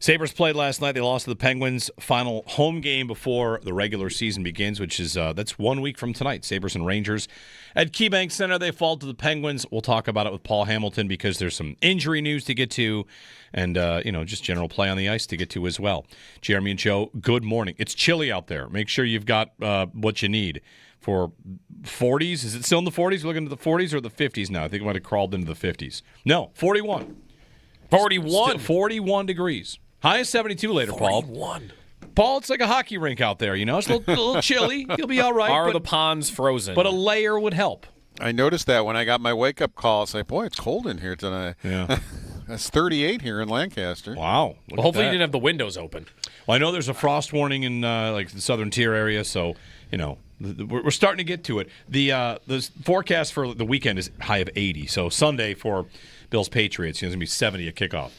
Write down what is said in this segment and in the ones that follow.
Sabres played last night. They lost to the Penguins. Final home game before the regular season begins, which is that's 1 week from tonight. Sabres and Rangers. At KeyBank Center, they fall to the Penguins. We'll talk about it with Paul Hamilton because there's some injury news to get to and, just general play on the ice to get to as well. Jeremy and Joe, good morning. It's chilly out there. Make sure you've got what you need for 40s. Is it still in the 40s? We're looking at the 40s or the 50s now? I think it might have crawled into the 50s. No, 41. 41? 41 degrees. High is 72 later, 41. Paul, it's like a hockey rink out there, It's a little chilly. You'll be all right. Are the ponds frozen? But a layer would help. I noticed that when I got my wake-up call. It's like, boy, it's cold in here tonight. Yeah. It's 38 here in Lancaster. Wow. Well, hopefully you didn't have the windows open. Well, I know there's a frost warning in the southern tier area, so, we're starting to get to it. The forecast for the weekend is high of 80, so Sunday for Bills Patriots, it's going to be 70 at kickoff.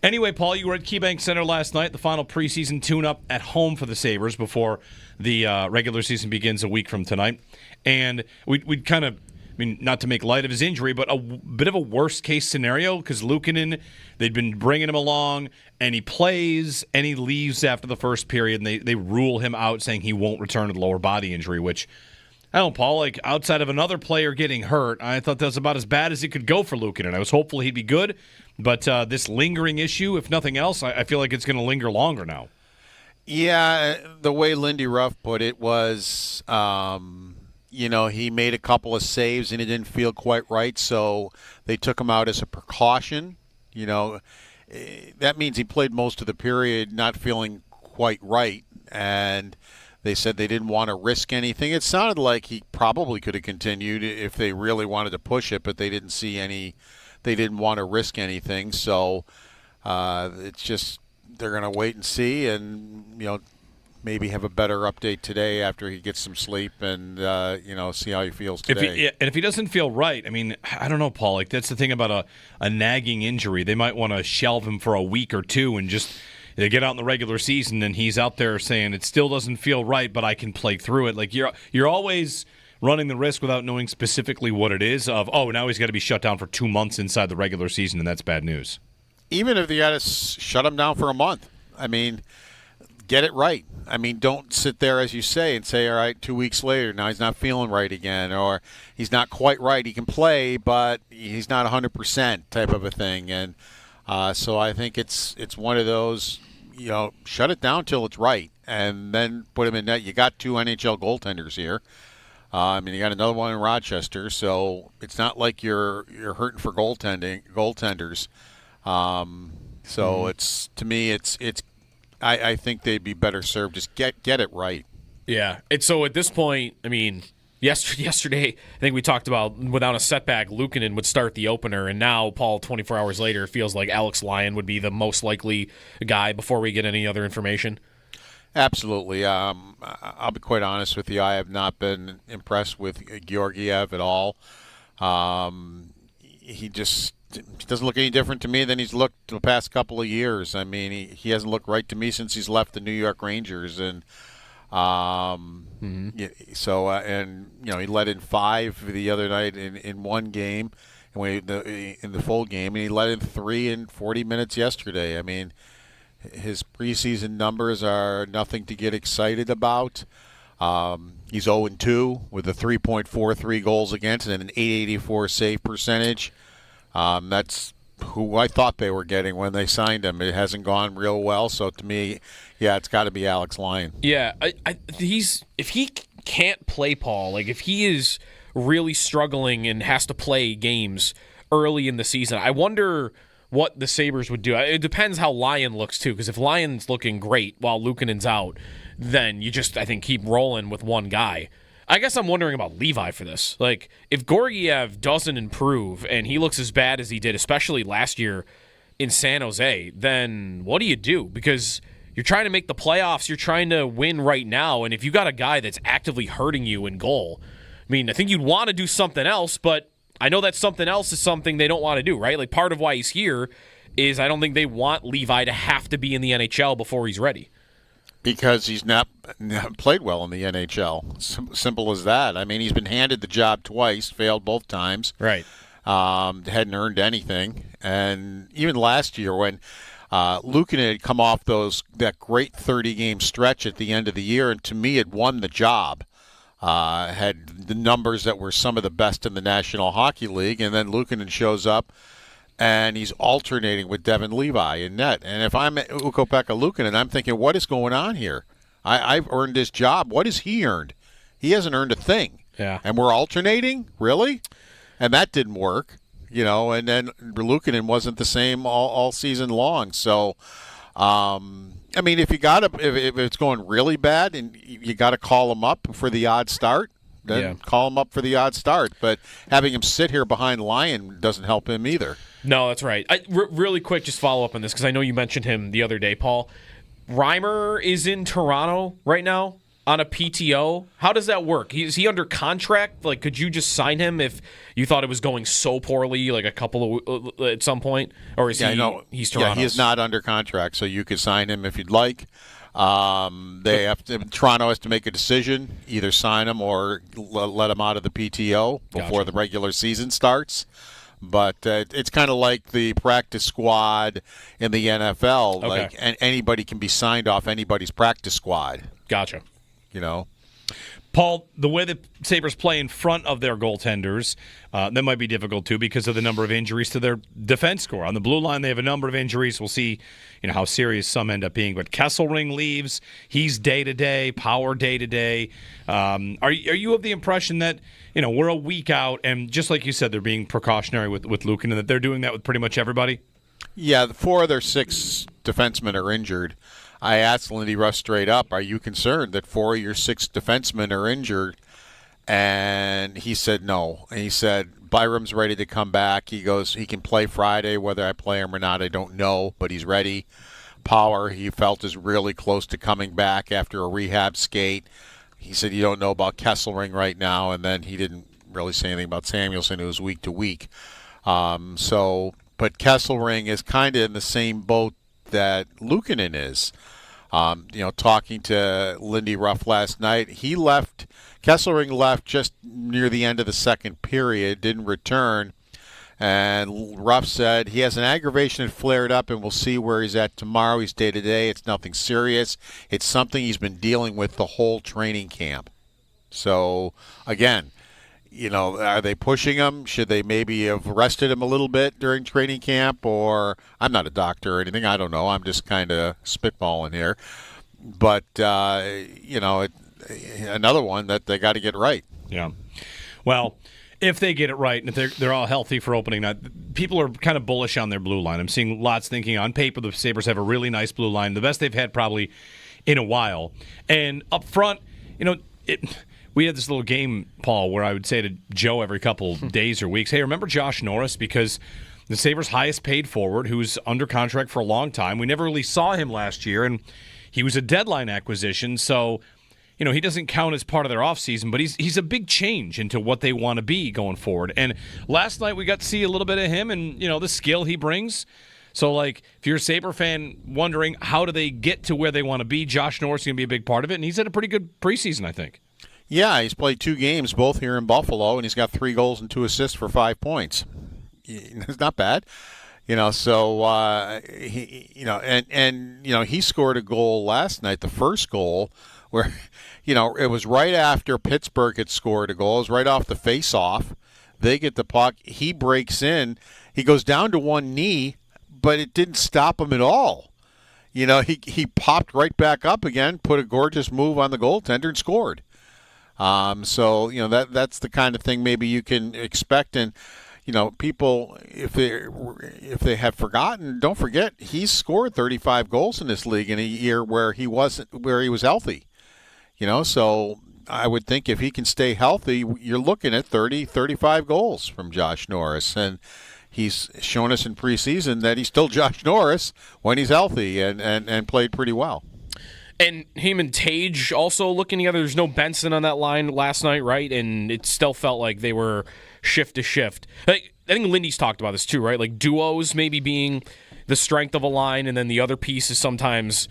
Anyway, Paul, you were at KeyBank Center last night, the final preseason tune-up at home for the Sabres before the regular season begins a week from tonight. And we'd kind of, not to make light of his injury, but a bit of a worst-case scenario because Luukkonen, they'd been bringing him along, and he plays, and he leaves after the first period, and they rule him out saying he won't return with a lower body injury, which, I don't know, Paul, outside of another player getting hurt, I thought that was about as bad as it could go for Luukkonen. I was hopeful he'd be good, but this lingering issue, if nothing else, I feel like it's going to linger longer now. Yeah, the way Lindy Ruff put it was, he made a couple of saves and it didn't feel quite right, so they took him out as a precaution. That means he played most of the period not feeling quite right, and they said they didn't want to risk anything. It sounded like he probably could have continued if they really wanted to push it, but they didn't see any. They didn't want to risk anything, so it's just they're going to wait and see, and maybe have a better update today after he gets some sleep and see how he feels today. If he doesn't feel right, I don't know, Paul. That's the thing about a nagging injury. They might want to shelve him for a week or two and just. They get out in the regular season, and he's out there saying it still doesn't feel right, but I can play through it. You're always running the risk without knowing specifically what it is of, now he's got to be shut down for 2 months inside the regular season, and that's bad news. Even if you got to shut him down for a month, get it right. Don't sit there, as you say, and say, all right, 2 weeks later, now he's not feeling right again, or he's not quite right. He can play, but he's not 100% type of a thing. And so I think it's one of those, shut it down till it's right, and then put him in net. You got 2 NHL goaltenders here. You got another one in Rochester, so it's not like you're hurting for goaltenders. It's to me, I think they'd be better served just get it right. Yeah. So at this point, yesterday, I think we talked about without a setback, Luukkonen would start the opener, and now, Paul, 24 hours later, it feels like Alex Lyon would be the most likely guy before we get any other information. Absolutely. I'll be quite honest with you. I have not been impressed with Georgiev at all. He just doesn't look any different to me than he's looked the past couple of years. He hasn't looked right to me since he's left the New York Rangers, and he let in 5 the other night in one game, and in the full game, and he let in 3 in 40 minutes yesterday. His preseason numbers are nothing to get excited about. He's 0-2 with a 3.43 goals against and an .884 save percentage. That's who I thought they were getting when they signed him. It hasn't gone real well, so to me, it's got to be Alex Lyon. Yeah, if he can't play, Paul, if he is really struggling and has to play games early in the season, I wonder what the Sabres would do. It depends how Lyon looks, too, because if Lyon's looking great while Luukkonen's out, then you just, I think, keep rolling with one guy. I guess I'm wondering about Levi for this. If Georgiev doesn't improve and he looks as bad as he did, especially last year in San Jose, then what do you do? Because you're trying to make the playoffs, you're trying to win right now, and if you got a guy that's actively hurting you in goal, I think you'd want to do something else, but I know that something else is something they don't want to do, right? Part of why he's here is I don't think they want Levi to have to be in the NHL before he's ready. Because he's not played well in the NHL. Simple as that. He's been handed the job twice, failed both times. Right. Hadn't earned anything. And even last year when Luukkonen had come off that great 30-game stretch at the end of the year, and to me had won the job. Had the numbers that were some of the best in the National Hockey League, and then Luukkonen shows up, and he's alternating with Devon Levi in net. And if I'm Ukko-Pekka Luukkonen, I'm thinking, what is going on here? I've earned this job. What has he earned? He hasn't earned a thing. Yeah. And we're alternating? Really? And that didn't work, and then Luukkonen wasn't the same all season long. So, if it's going really bad and you got to call him up for the odd start, then call him up for the odd start. But having him sit here behind Lyon doesn't help him either. No, that's right. Really quick, just follow up on this because I know you mentioned him the other day, Paul. Reimer is in Toronto right now on a PTO. How does that work? Is he under contract? Like, could you just sign him if you thought it was going so poorly, like at some point? Or is he's Toronto? Yeah, he is not under contract, so you could sign him if you'd like. Toronto has to make a decision, either sign him or let him out of the PTO before the regular season starts. But it's kind of like the practice squad in the NFL. Okay. Like anybody can be signed off anybody's practice squad. Gotcha. Paul, the way the Sabres play in front of their goaltenders, that might be difficult too because of the number of injuries to their defense corps. On the blue line, they have a number of injuries. We'll see, how serious some end up being. But Kesselring leaves. He's day-to-day, Power day-to-day. Are you of the impression that, we're a week out, and just like you said, they're being precautionary with Luukkonen, and that they're doing that with pretty much everybody? Yeah, 4 of their 6 defensemen are injured. I asked Lindy Ruff straight up, are you concerned that 4 of your 6 defensemen are injured? And he said no. And he said, Byram's ready to come back. He goes, he can play Friday. Whether I play him or not, I don't know, but he's ready. Power, he felt, is really close to coming back after a rehab skate. He said, you don't know about Kesselring right now. And then he didn't really say anything about Samuelson, who was week to week. But Kesselring is kind of in the same boat that Luukkonen is. Talking to Lindy Ruff last night, Kesselring left just near the end of the second period, didn't return, and Ruff said he has an aggravation that flared up and we'll see where he's at tomorrow. He's day-to-day. It's nothing serious. It's something he's been dealing with the whole training camp. So, again, are they pushing him? Should they maybe have rested him a little bit during training camp? Or I'm not a doctor or anything. I don't know. I'm just kind of spitballing here. But, another one that they got to get right. Yeah. Well, if they get it right and if they're all healthy for opening night, people are kind of bullish on their blue line. I'm seeing lots thinking on paper the Sabres have a really nice blue line, the best they've had probably in a while. And up front, we had this little game, Paul, where I would say to Joe every couple days or weeks, hey, remember Josh Norris? Because the Sabres' highest paid forward, who's under contract for a long time. We never really saw him last year, and he was a deadline acquisition, so he doesn't count as part of their offseason, but he's a big change into what they want to be going forward. And last night we got to see a little bit of him and, the skill he brings. So, if you're a Sabre fan wondering how do they get to where they want to be, Josh Norris is going to be a big part of it, and he's had a pretty good preseason, I think. Yeah, he's played 2 games, both here in Buffalo, and he's got 3 goals and 2 assists for 5 points. It's not bad, So he scored a goal last night, the first goal, where it was right after Pittsburgh had scored a goal. It was right off the face-off. They get the puck. He breaks in. He goes down to one knee, but it didn't stop him at all. He popped right back up again, put a gorgeous move on the goaltender, and scored. That's the kind of thing maybe you can expect. And, people, if they have forgotten, don't forget, he's scored 35 goals in this league in a year where he was healthy. So I would think if he can stay healthy, you're looking at 30, 35 goals from Josh Norris. And he's shown us in preseason that he's still Josh Norris when he's healthy and played pretty well. And him and Tage also looking together. There's no Benson on that line last night, right? And it still felt like they were shift to shift. I think Lindy's talked about this too, right? Like duos maybe being the strength of a line, and then the other piece is sometimes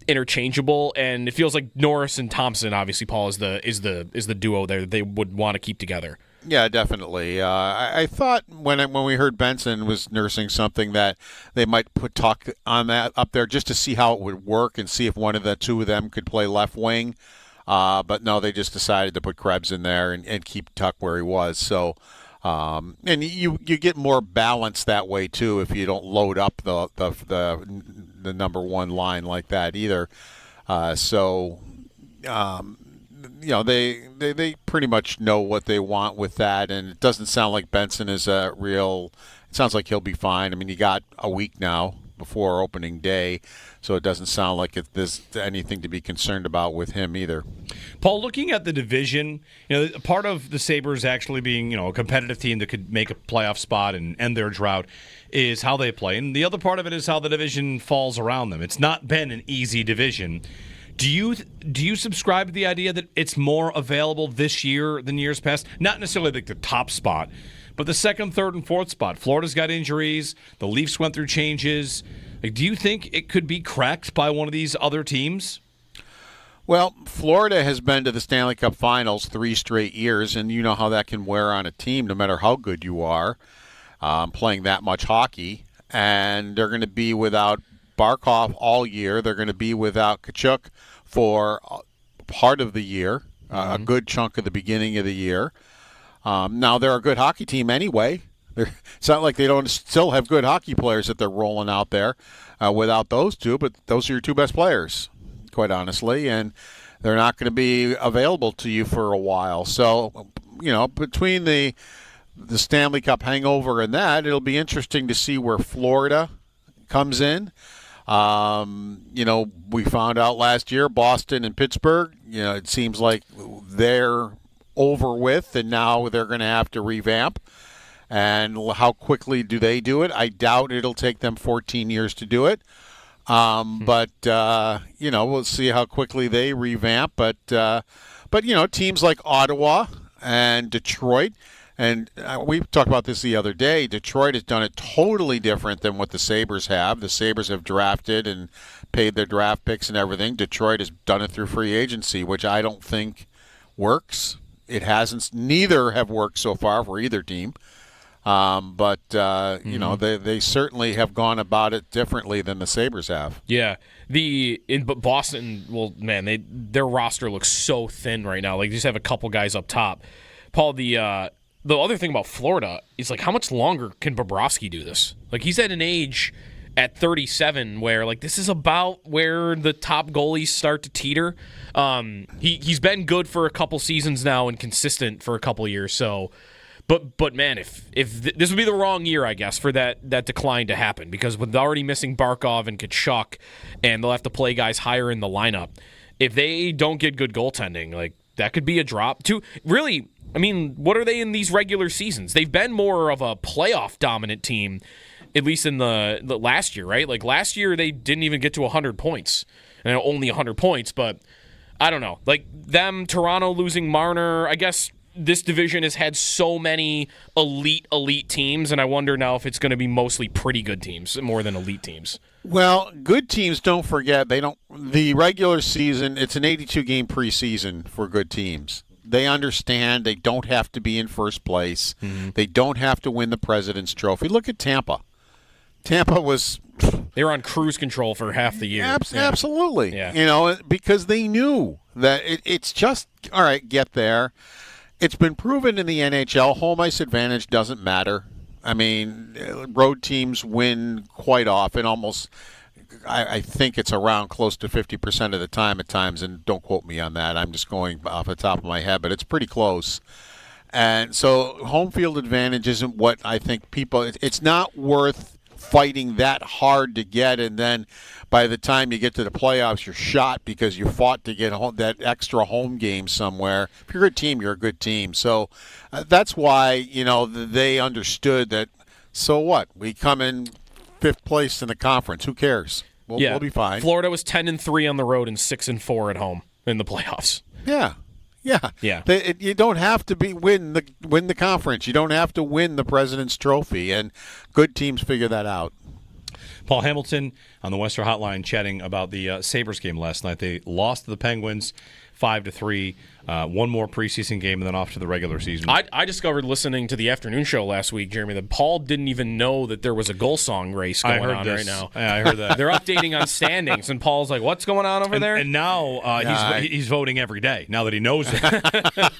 interchangeable. And it feels like Norris and Thompson, obviously, Paul, is the duo there that they would want to keep together. Yeah, definitely. I thought when we heard Benson was nursing something that they might put Tuck on that up there just to see how it would work and see if one of the two of them could play left wing. But no, they just decided to put Krebs in there and keep Tuck where he was. So, and you get more balance that way too if you don't load up the number one line like that either. They pretty much know what they want with that, and it doesn't sound like Benson is a real. It sounds like he'll be fine. I mean, he got a week now before opening day, so it doesn't sound like there's anything to be concerned about with him either. Paul, looking at the division, part of the Sabres actually being a competitive team that could make a playoff spot and end their drought is how they play, and the other part of it is how the division falls around them. It's not been an easy division. Do you subscribe to the idea that it's more available this year than years past? Not necessarily like the top spot, but the second, third, and fourth spot. Florida's got injuries. The Leafs went through changes. Do you think it could be cracked by one of these other teams? Well, Florida has been to the Stanley Cup Finals 3 straight years, and you know how that can wear on a team no matter how good you are playing that much hockey. And they're going to be without Barkov all year. They're going to be without Tkachuk for part of the year, a good chunk of the beginning of the year. Now, they're a good hockey team anyway. It's not like they don't still have good hockey players that they're rolling out there without those two, but those are your two best players, quite honestly, and they're not going to be available to you for a while. So, between the Stanley Cup hangover and that, it'll be interesting to see where Florida comes in. We found out last year, Boston and Pittsburgh, it seems like they're over with, and now they're going to have to revamp. And how quickly do they do it? I doubt it'll take them 14 years to do it. But we'll see how quickly they revamp. But teams like Ottawa and Detroit, and we talked about this the other day, Detroit has done it totally different than what the Sabres have. The Sabres have drafted and paid their draft picks and everything. Detroit has done it through free agency, which I don't think works. It hasn't. Neither have worked so far for either team. But they certainly have gone about it differently than the Sabres have. Yeah. But Boston, well, man, their roster looks so thin right now. Like, they just have a couple guys up top. Paul, the other thing about Florida is, like, how much longer can Bobrovsky do this? Like, he's at an age at 37 where, like, this is about where the top goalies start to teeter. He's been good for a couple seasons now and consistent for a couple years. So, but man, if this would be the wrong year, I guess, for that decline to happen, because with already missing Barkov and Tkachuk, and they'll have to play guys higher in the lineup. If they don't get good goaltending, like, that could be a drop too. Really, I mean, what are they in these regular seasons? They've been more of a playoff dominant team, at least in the last year, right? Like, last year they didn't even get to 100 points, and only 100 points. But I don't know, like Toronto losing Marner. I guess this division has had so many elite teams, and I wonder now if it's going to be mostly pretty good teams more than elite teams. Well, good teams, don't forget, the regular season, it's an 82-game preseason for good teams. They understand they don't have to be in first place. Mm-hmm. They don't have to win the President's Trophy. Look at Tampa. Tampa was... They were on cruise control for half the year. Absolutely. Yeah. Because they knew that it's just, all right, get there. It's been proven in the NHL, home ice advantage doesn't matter. I mean, road teams win quite often, almost, I think it's around close to 50% of the time at times, and don't quote me on that. I'm just going off the top of my head, but it's pretty close. And so home field advantage isn't what I think it's not worth fighting that hard to get, and then by the time you get to the playoffs, you're shot because you fought to get that extra home game somewhere. If you're a good team, you're a good team. So that's why, they understood that, so what? We come in 5th place in the conference. Who cares? We'll be fine. Florida was 10-3 on the road and 6-4 at home in the playoffs. Yeah. You don't have to win the conference. You don't have to win the President's Trophy, and good teams figure that out. Paul Hamilton on the Western Hotline chatting about the Sabres game last night. They lost to the Penguins 5-3. One more preseason game and then off to the regular season. I discovered listening to the afternoon show last week, Jeremy, that Paul didn't even know that there was a goal song race going on right now. Yeah, I heard that. They're updating on standings, and Paul's like, what's going on over there? And now he's voting every day, now that he knows it.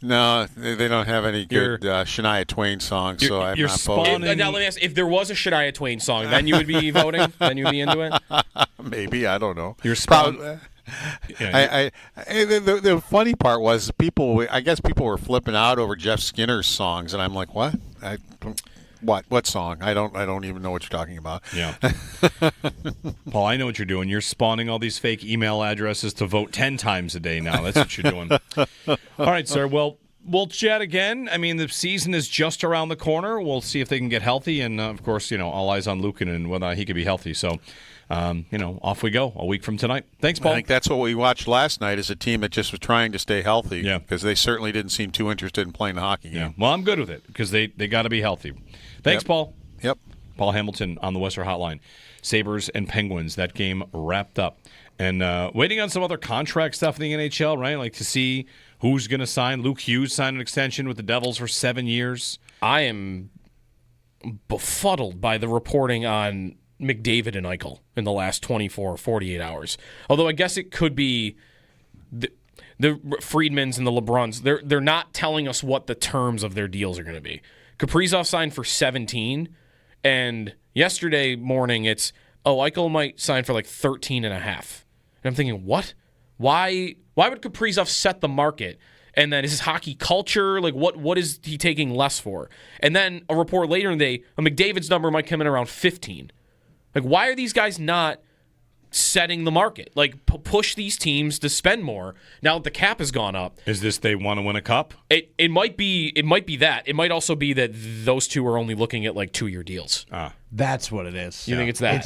No, they don't have any good Shania Twain songs, so I'm not voting. Now let me ask, if there was a Shania Twain song, then you would be voting? Then you'd be into it? Maybe, I don't know. You're spawning. The funny part was I guess people were flipping out over Jeff Skinner's songs, and I'm like, what? What song? I don't even know what you're talking about. Yeah. Paul, I know what you're doing. You're spawning all these fake email addresses to vote 10 times a day now. That's what you're doing. All right, sir. Well, we'll chat again. I mean, the season is just around the corner. We'll see if they can get healthy. And, of course, all eyes on Luukkonen and whether he could be healthy. So, off we go a week from tonight. Thanks, Paul. I think that's what we watched last night, is a team that just was trying to stay healthy. Yeah. Because they certainly didn't seem too interested in playing the hockey game. Yeah. Well, I'm good with it because they got to be healthy. Thanks, Yep. Paul. Yep. Paul Hamilton on the Western Hotline. Sabres and Penguins, that game wrapped up. And waiting on some other contract stuff in the NHL, right? Like to see who's going to sign. Luke Hughes signed an extension with the Devils for 7 years. I am befuddled by the reporting on McDavid and Eichel in the last 24 or 48 hours. Although I guess it could be the Friedmans and the LeBruns. They're not telling us what the terms of their deals are going to be. Kaprizov signed for 17, and yesterday morning it's, Eichel might sign for like 13 and a half. And I'm thinking, what? Why would Kaprizov set the market? And then is his hockey culture? Like, what is he taking less for? And then a report later in the day, McDavid's number might come in around 15. Like, why are these guys not setting the market? Like, push these teams to spend more now that the cap has gone up. Is this they want to win a cup? It might be that. It might also be that those two are only looking at like 2-year deals. That's what it is. You think it's that?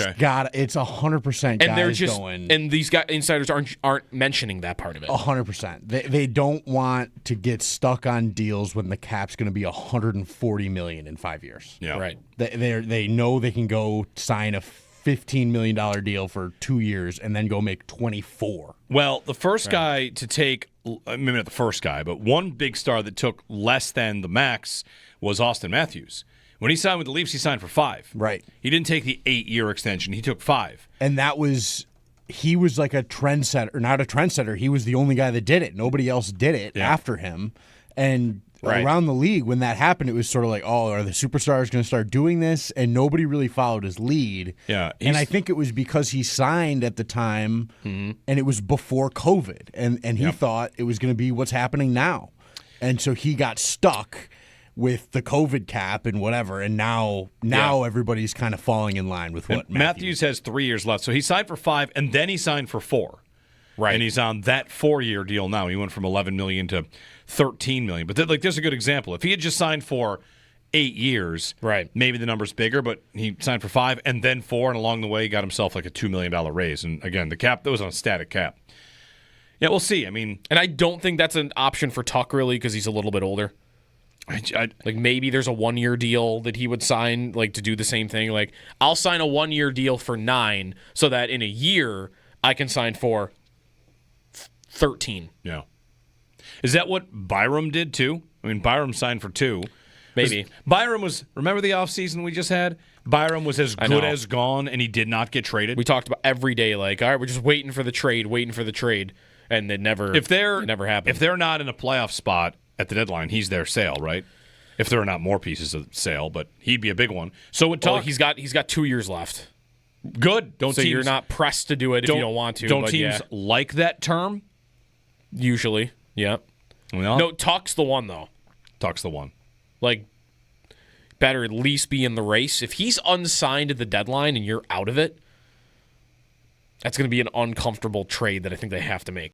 It's 100% guys and they're just going. And these guys insiders aren't mentioning that part of it. 100%. They don't want to get stuck on deals when the cap's going to be $140 million in 5 years. Yeah. Right. They know they can go sign a $15 million deal for 2 years and then go make 24. Well, the first guy to take, maybe not the first guy, but one big star that took less than the max was Austin Matthews. When he signed with the Leafs, he signed for 5. Right. He didn't take the 8-year extension. He took 5. And he was like a trendsetter, not a trendsetter. He was the only guy that did it. Nobody else did it after him. And around the league, when that happened, it was sort of like, are the superstars going to start doing this? And nobody really followed his lead. Yeah, and I think it was because he signed at the time, and it was before COVID. And he thought it was going to be what's happening now. And so he got stuck with the COVID cap and whatever, and now everybody's kind of falling in line with what Matthews has 3 years left. So he signed for 5, and then he signed for 4. Right. And he's on that 4-year deal now. He went from $11 million to $13 million. But there's a good example. If he had just signed for 8 years, maybe the number's bigger, but he signed for 5 and then 4, and along the way he got himself like a $2 million raise. And again, the cap, that was on a static cap. Yeah, we'll see. I mean, and I don't think that's an option for Tuck, really, because he's a little bit older. Like maybe there's a 1-year deal that he would sign, like to do the same thing. Like, I'll sign a 1-year deal for 9 so that in a year I can sign for 13. Yeah. Is that what Byram did too? I mean, Byram signed for 2. Maybe. Byram was, remember the offseason we just had? Byram was as good as gone, and he did not get traded. We talked about every day, like, all right, we're just waiting for the trade, and it never happened. If they're not in a playoff spot at the deadline, he's their sale, right? If there are not more pieces of sale, but he'd be a big one. So he's got 2 years left. Good. You're not pressed to do it if you don't want to. Don't teams like that term? Usually, yeah. Well, no, Tuck's the one, though. Tuck's the one. Like, better at least be in the race. If he's unsigned at the deadline and you're out of it, that's going to be an uncomfortable trade that I think they have to make.